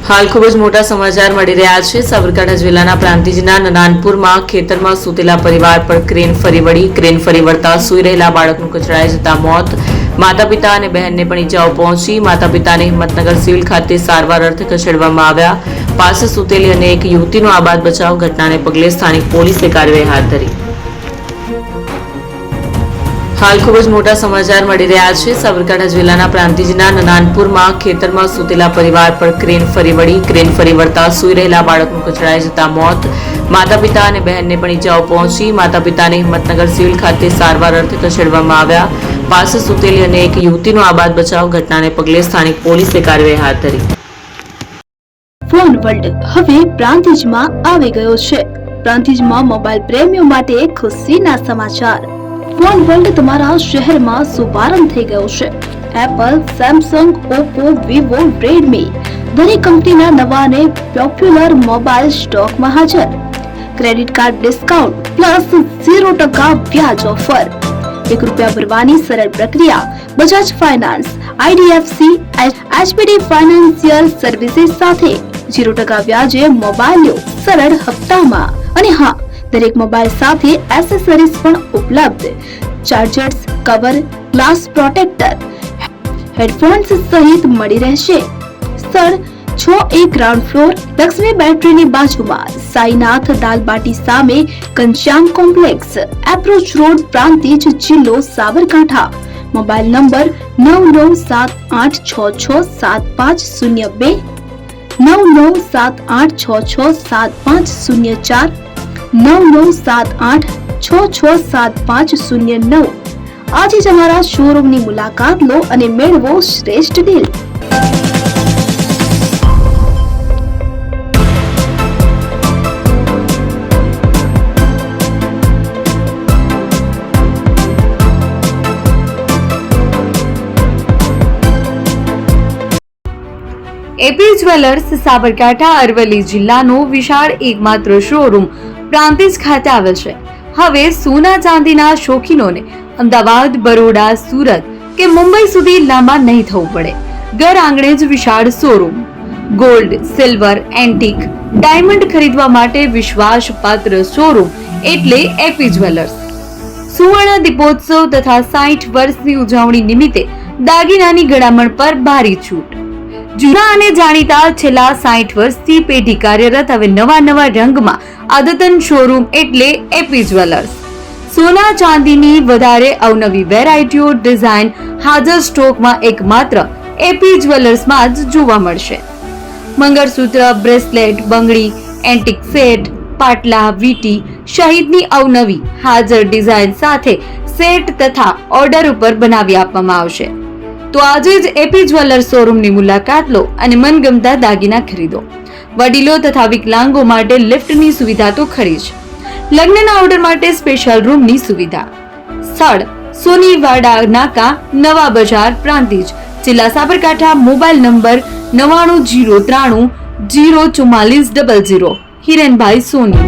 હાલ ખૂબ જ મોટા સમાચાર મળી રહ્યા છે। સાબરકાંઠા જિલ્લાના પ્રાંતિજના નાનપુરમાં ખેતરમાં સૂતેલા પરિવાર પર ક્રેન ફરી વળી। ક્રેન ફરી વળતા સૂઈ રહેલા બાળકનું કચડાઈ જતા મોત। માતા પિતા અને બહેનને પણ ઈજાઓ પહોંચી। માતા પિતાને હિંમતનગર સિવિલ ખાતે સારવાર અર્થે ખસેડવામાં આવ્યા। પાસે સૂતેલી અને એક યુવતીનો આબાદ બચાવ। ઘટનાને પગલે સ્થાનિક પોલીસે કાર્યવાહી હાથ ધરી। હાલ ખૂબ જ મોટા સમાચાર મળી રહ્યા છે। સાબરકાંઠા જિલ્લાના પ્રાંતિજના નાનપુરમાં ખેતરમાં સૂતેલા પરિવાર પર ક્રેન ફરી વળી। ક્રેન ફરી વળતા સૂઈ રહેલા બાળકનું કચડાઈ જતા મોત। માતા પિતા અને બહેનને પણ ઈજાઓ પહોંચી। માતા પિતાને હિંમતનગર સિવિલ ખાતે સારવાર અર્થે ખસેડવામાં આવ્યા। પાસે સૂતેલી અને એક યુવતીનો આબાદ બચાવ। ઘટનાને પગલે સ્થાનિક પોલીસે કાર્યવાહી હાથ ધરી। ફોન વર્લ્ડ હવે પ્રાંતિજમાં આવી ગયો છે। પ્રાંતિજમાં મોબાઈલ પ્રેમીઓ માટે ખુશીના સમાચાર। ફોન વર્લ્ડ તમારા શહેરમાં શુભારંભ થઈ ગયો છે। Apple, Samsung, Oppo, Vivo, Redmi દરેક કંપનીના નવા અને પોપ્યુલર મોબાઈલ સ્ટોકમાં હાજર। ક્રેડિટ કાર્ડ ડિસ્કાઉન્ટ પ્લસ 0% વ્યાજ ઓફર। ₹1 ભરવાની સરળ પ્રક્રિયા। Bajaj finance, IDFC, HPD financial services સાથે 0% વ્યાજે મોબાઈલ સરળ હપ્તામાં। અને હા, દરેક મોબાઈલ સાથે એસેસરીઝ પણ ઉપલબ્ધ। Chargers, cover, glass protractor, headphones સહિત મળી રહેશે। સ્થળ 6A ગ્રાઉન્ડ ફ્લોર, લક્ષ્મી બેટરીની બાજુમાં, સાઈનાથ દાલબાટી સામે, Ghanshyam complex, approach road, Prantij, જિલ્લો સાબરકાંઠા। Mobile number 9978667502, 9978667504, 9978667509। આજે જ અમારા શોરૂમની મુલાકાત લો અને મેળવો શ્રેષ્ઠ deal. AP jewellers Sabarkantha Aravalli જિલ્લાનો વિશાળ એકમાત્ર શોરૂમ પ્રાંતિજ ખાતે આવેલ છે। હવે સોના ચાંદીના શોખીનોને અમદાવાદ, બરોડા, સુરત કે મુંબઈ સુધી લાંબા નહીં થવું પડે। ઘર આંગણે જ વિશાળ showroom. Gold, silver, antique, diamond ખરીદવા માટે વિશ્વાસપાત્ર શોરૂમ એટલે એપી જ્વેલર્સ। સુવર્ણ દીપોત્સવ તથા 60 વર્ષની ઉજવણી નિમિત્તે દાગીનાની ગળામણ પર ભારી છૂટ। જૂના અને જાણીતા છેલ્લા 60 વર્ષથી પેઢી કાર્યરત હવે નવા રંગમાં અદ્યતન શોરૂમ એટલે એપી જ્વેલર્સ। સોના ચાંદીની વધારે અવનવી વેરાયટીઓ, ડિઝાઇન હાજર સ્ટોકમાં એકમાત્ર એપી જ્વેલર્સમાં જ જોવા મળશે। મંગળસૂત્ર, બ્રેસલેટ, બંગડી, એન્ટિક સેટ, પાટલા, વીટી સહિતની અવનવી હાજર ડિઝાઇન સાથે સેટ તથા ઓર્ડર ઉપર બનાવી આપવામાં આવશે। તો આજે જ એપી જ્વેલર્સ શોરૂમની મુલાકાત લો અને મનગમતા દાગીના ખરીદો। વડીલો તથા વિકલાંગો માટે લિફ્ટની સુવિધા તો ખરી જ, લગ્નના ઓર્ડર માટે સ્પેશિયલ રૂમની સુવિધા। સ્થળ સોનીવાડા નાકા, નવા બજાર, પ્રાંતિજ, જિલ્લા સાબરકાંઠા। Mobile number 9903304400। હિરેનભાઈ સોની।